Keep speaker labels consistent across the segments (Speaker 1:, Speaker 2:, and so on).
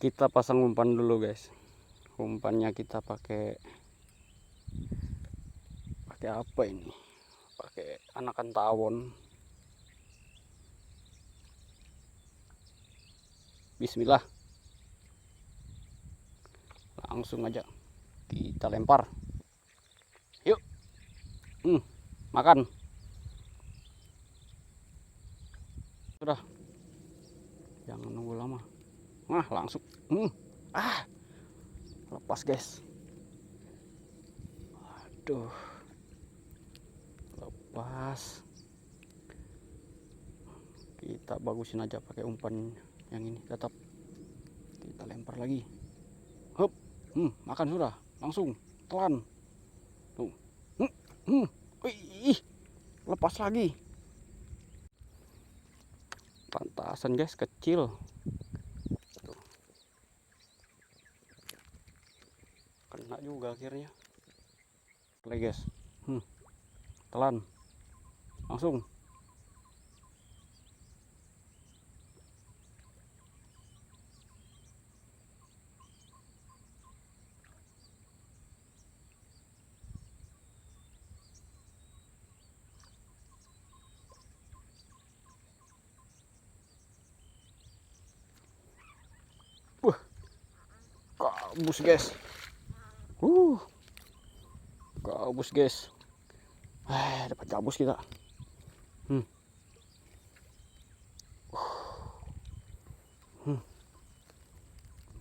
Speaker 1: Kita pasang umpan dulu guys. Umpannya kita pakai apa ini? Pakai anakan tawon. Bismillah. Langsung aja kita lempar. Yuk. Makan. Sudah. Jangan nunggu lama. Nah, langsung. Lepas guys. Aduh. Lepas. Kita bagusin aja pakai umpan yang ini. Tetap kita lempar lagi. Hop. Makan sudah. Langsung telan. Tuh. Wih. Lepas lagi. Pantasan guys, kecil. Tuh. Kena juga akhirnya. Lagi guys. Telan. Langsung. Gabus guys. Gabus guys. Dapat gabus kita.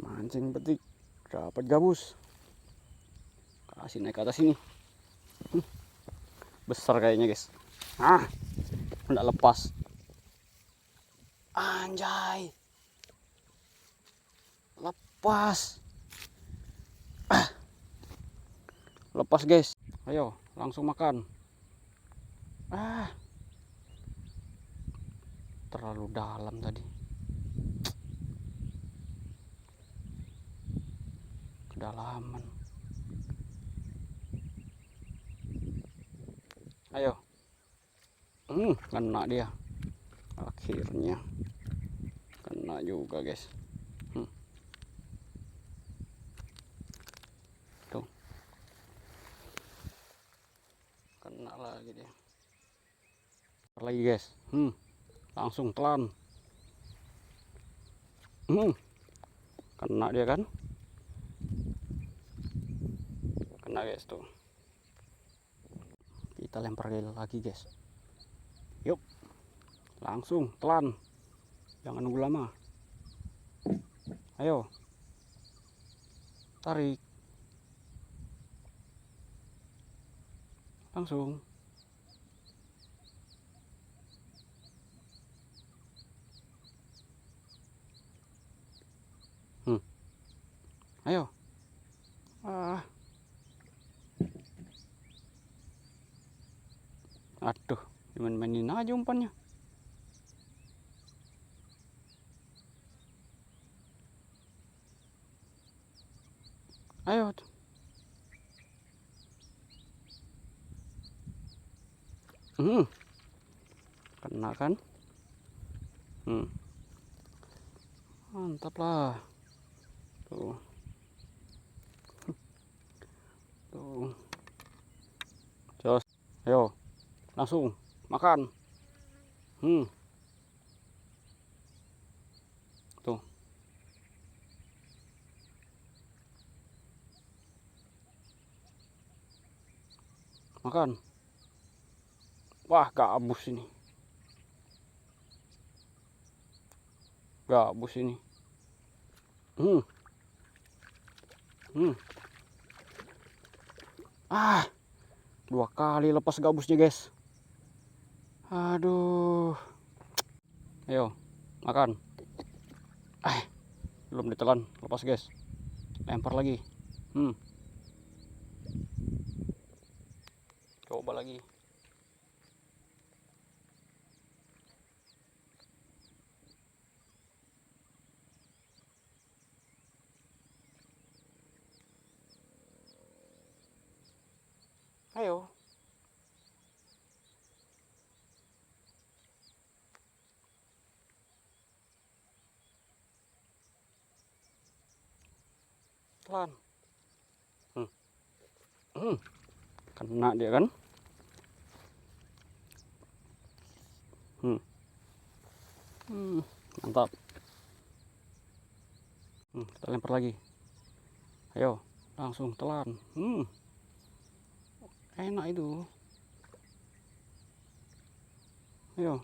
Speaker 1: Mancing petik dapat gabus. Kasih naik ke atas ini. Besar kayaknya guys. Enggak lepas. Anjay. Lepas. Lepas guys. Ayo langsung makan. Terlalu dalam tadi. Kedalaman. Ayo. Kena dia. Akhirnya kena juga guys. Tuh. Kena lagi dia. Lagi guys. Langsung telan. Kena dia kan. Kena guys tuh. Kita lempar lagi guys. Yuk. Langsung telan. Jangan nunggu lama. Ayo. Tarik. Langsung. Ayo. Aduh, main-mainin aja umpannya. Ayo. Kena kan? Mantap lah. Tuh. Tuh. Jos. Ayo. Langsung makan. Tuh. Makan. Wah, gabus ini. Gabus ini. 2 kali lepas gabusnya guys. Aduh. Ayo, makan. Belum ditelan, lepas guys. Lempar lagi. Coba lagi. Ayo. Telan. Kena dia kan. Mantap. Kita lempar lagi. Ayo, langsung telan. Enak itu. Ayo.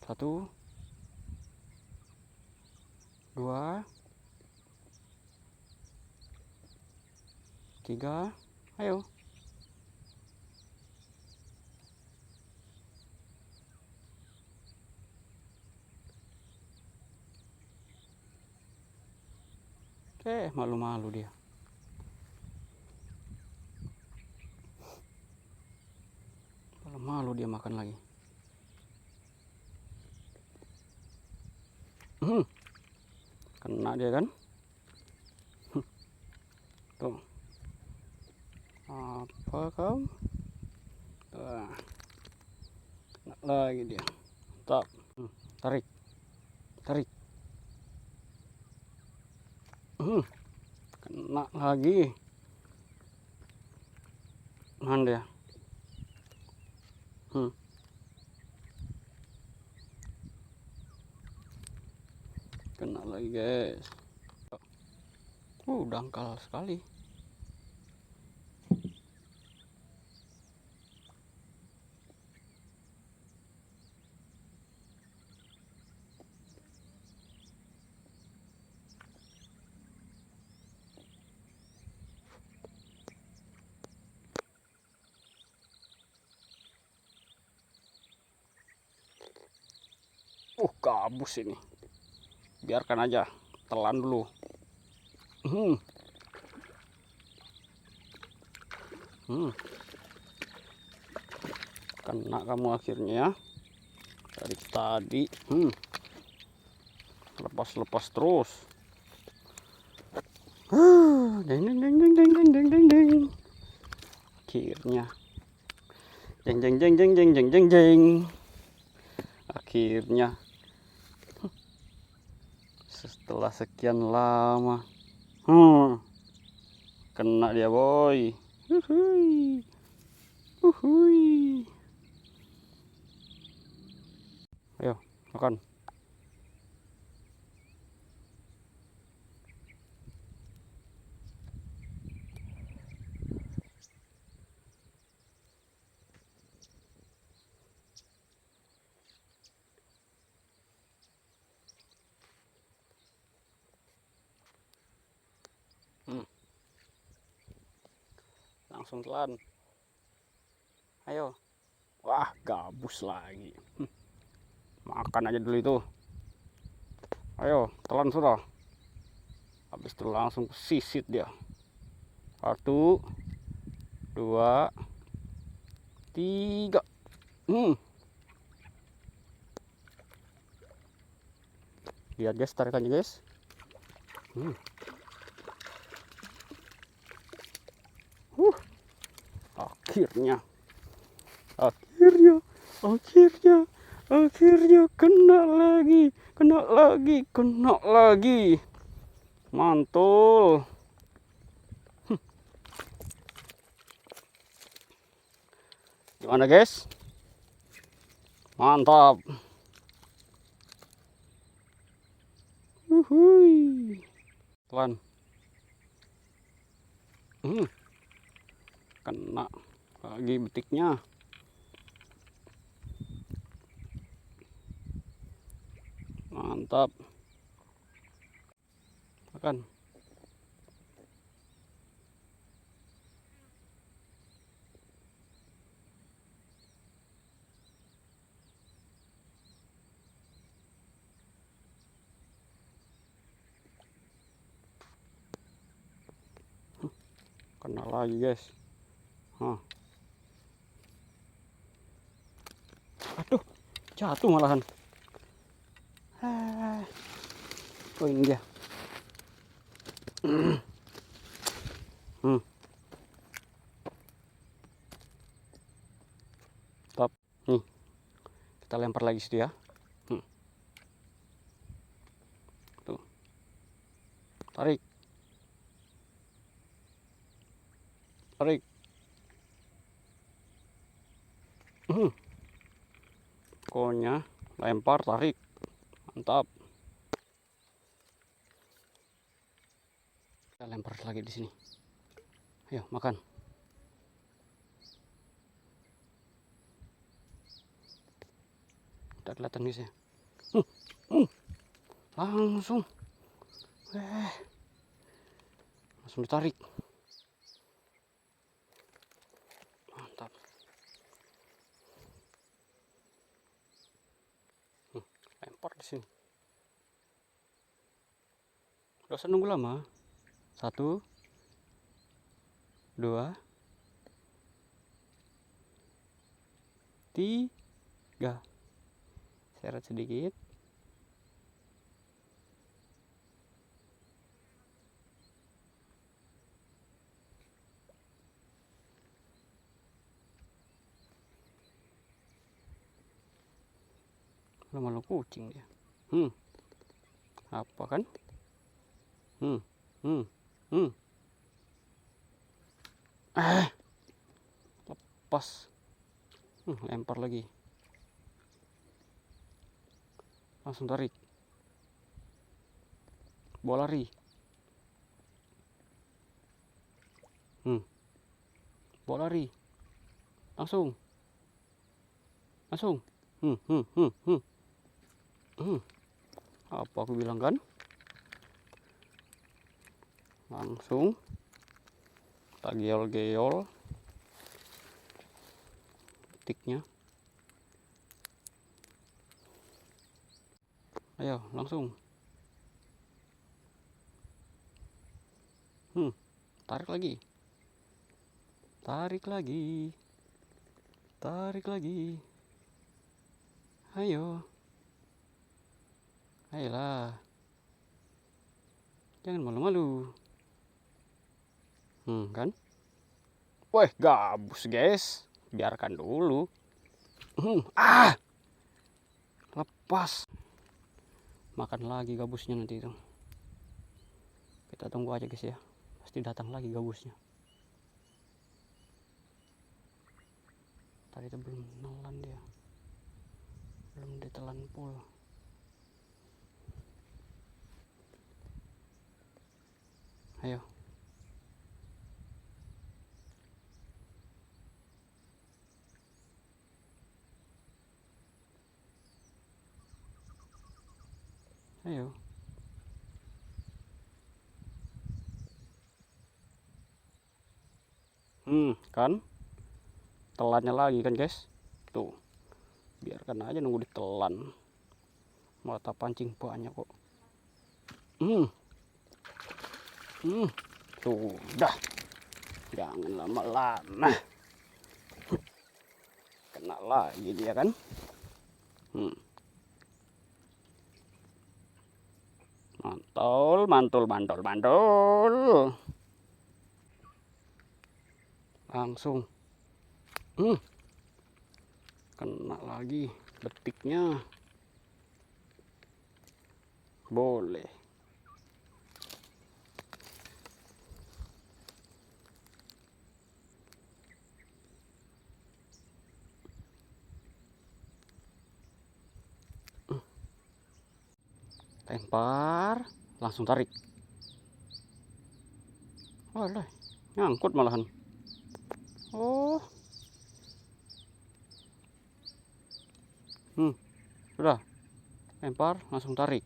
Speaker 1: 1, 2, 3. Ayo. Malu-malu dia. Malu dia makan lagi. Kena dia kan. Tuh. Apa kau? Kena lagi dia. Mantap. Tarik. Tarik. Kena lagi. Mana dia? Kena lagi guys. Dangkal sekali. Gabus ini. Biarkan aja, telan dulu. Kena kamu akhirnya dari tadi. Lepas terus. Deng deng deng deng deng deng deng deng deng. Akhirnya. Jeng jeng jeng jeng jeng jeng jeng jeng. Akhirnya. Setelah sekian lama. Kena dia boy. Ayo makan. Langsung telan. Ayo. Wah, gabus lagi. Makan aja dulu itu. Ayo, telan sudah. Habis itu langsung sisit dia. 1, 2, 3. Lihat guys, tarikannya guys. Akhirnya kena lagi. Mantul. Gimana guys? Mantap. Pelan. Kena lagi betiknya. Mantap. Makan. Kena lagi guys. Aduh, jatuh malahan. Oh ini dia. Top. Nih, kita lempar lagi situ ya. Tuh. tarik, tarik. Pokoknya lempar, tarik, mantap. Kita lempar lagi di sini. Ayo makan. Udah kelihatan guys ya. Langsung, langsung ditarik. Mantap. Lempar di sini. Gak usah nunggu lama. 1, 2, 3. Seret sedikit. Malu kucing dia. Apa kan? Lepas. Lempar lagi. Langsung tarik. Bola lari. Bola lari. Langsung. Apa aku bilang kan? Langsung kita geol-geol tiknya. Ayo langsung. Tarik lagi. Tarik lagi. Tarik lagi. Ayo. Ayolah. Jangan malu-malu. Kan? Wih, gabus guys. Biarkan dulu. Lepas. Makan lagi gabusnya nanti itu. Kita tunggu aja guys ya. Pasti datang lagi gabusnya. Tadi itu belum nelan dia. Belum ditelan full. Ayo. Ayo. Kan? Telannya lagi kan guys. Tuh. Biarkan aja nunggu ditelan. Mata pancing banyak kok. Sudah. Jangan lama-lama. Kena lagi dia kan. Mantul. Langsung. Kena lagi betiknya. Boleh. Lempar, langsung tarik. Walah, nyangkut malahan. Oh. Sudah. Lempar, langsung tarik.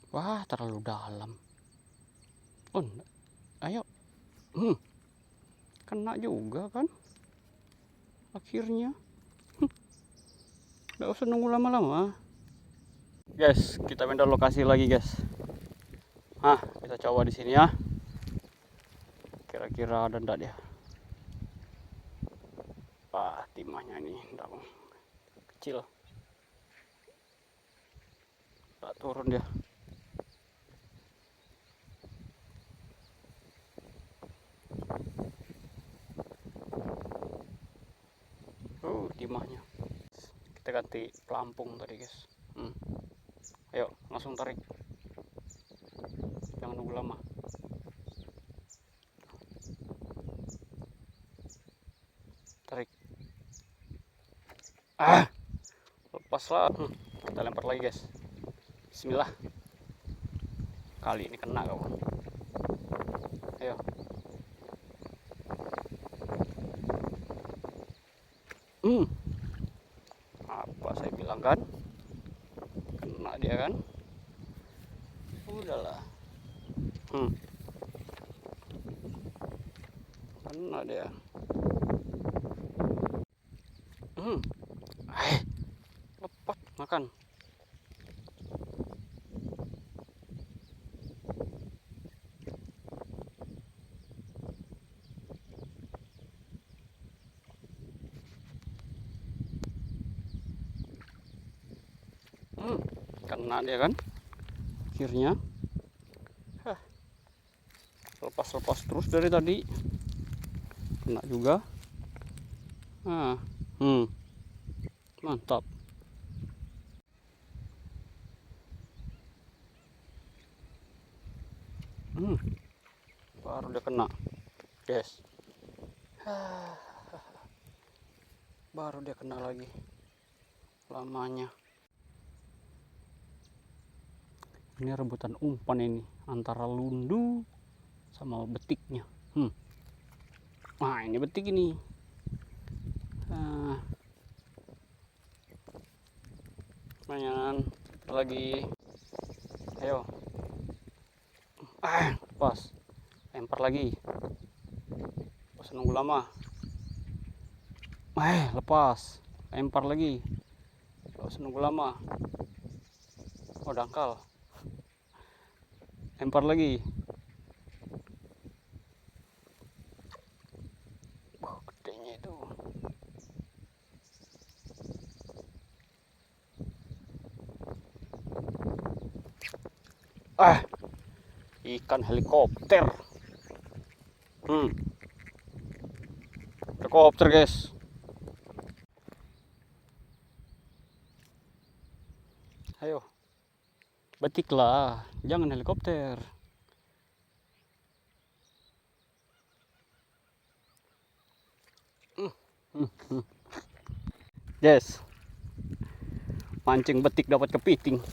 Speaker 1: Wah, terlalu dalam. Ayo. Kena juga kan? Akhirnya. Nggak usah nunggu lama-lama. Guys, kita pindah lokasi lagi, guys. Kita coba di sini ya. Kira-kira ada enggak dia? Timahnya ini enggak kecil. Tak turun dia. Timahnya. kita ganti pelampung tadi guys. Ayo langsung tarik, jangan nunggu lama. Tarik. Lepaslah. Kita lempar lagi guys. Bismillah. Kali ini kena kawan. Ayo. Apa saya bilang kan? Kena dia kan? Udahlah. Kena dia. Lepas makan. Kena dia kan? Akhirnya. Lepas terus dari tadi. Kena juga. Mantap. Baru dia kena, guys. Baru dia kena lagi. Lamanya. Ini rebutan umpan ini antara lundu sama betiknya. Nah, ini betik ini. Lumayan lagi. Ayo. Pas. Lempar lagi. Pas nunggu lama. Lepas. Lempar lagi. Pas nunggu lama. Oh, dangkal. Lempar lagi. Gedenya itu. Ikan helikopter. Helikopter guys. Ayo, batiklah, jangan helikopter. Yes, mancing betik dapat kepiting.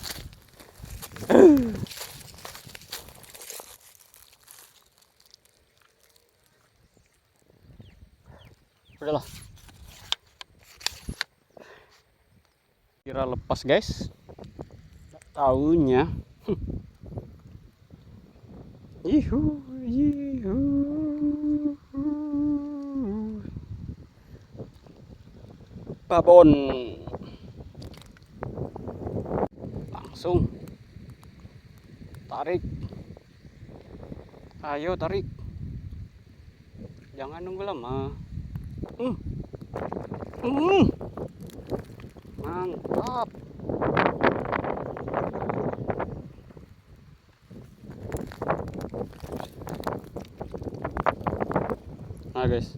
Speaker 1: Udahlah, kira lepas guys, taunya babon. Langsung tarik, ayo tarik, jangan nunggu lama. Mantap. Nah guys,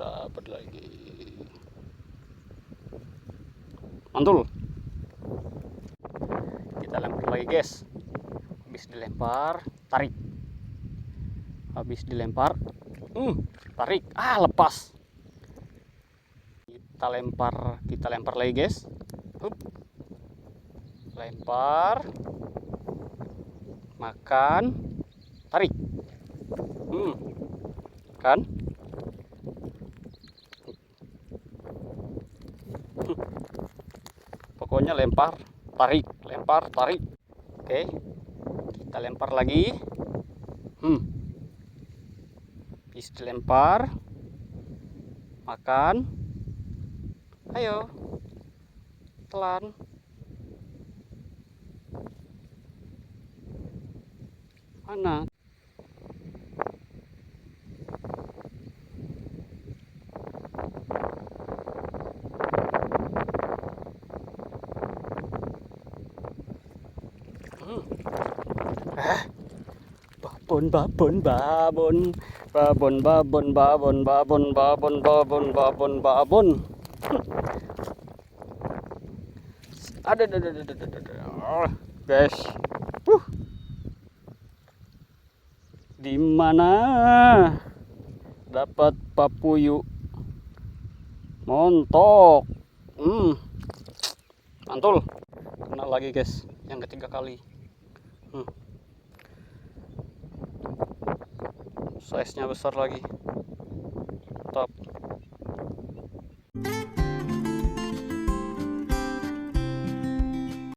Speaker 1: dapat lagi. Mantul. Kita lempar lagi guys. Habis dilempar, tarik. Habis dilempar, tarik. Lepas. Kita lempar lagi guys. Lempar. Makan. Tarik. Kan? Pokoknya lempar, tarik, lempar, tarik. Oke. Kita lempar lagi. Bisa dilempar. Makan. Ayo. Telan. Mana? Babon. Oh, guys. Di mana dapat papuyu montok? Mantul. Kena lagi guys, yang ketiga kali. Size nya besar lagi.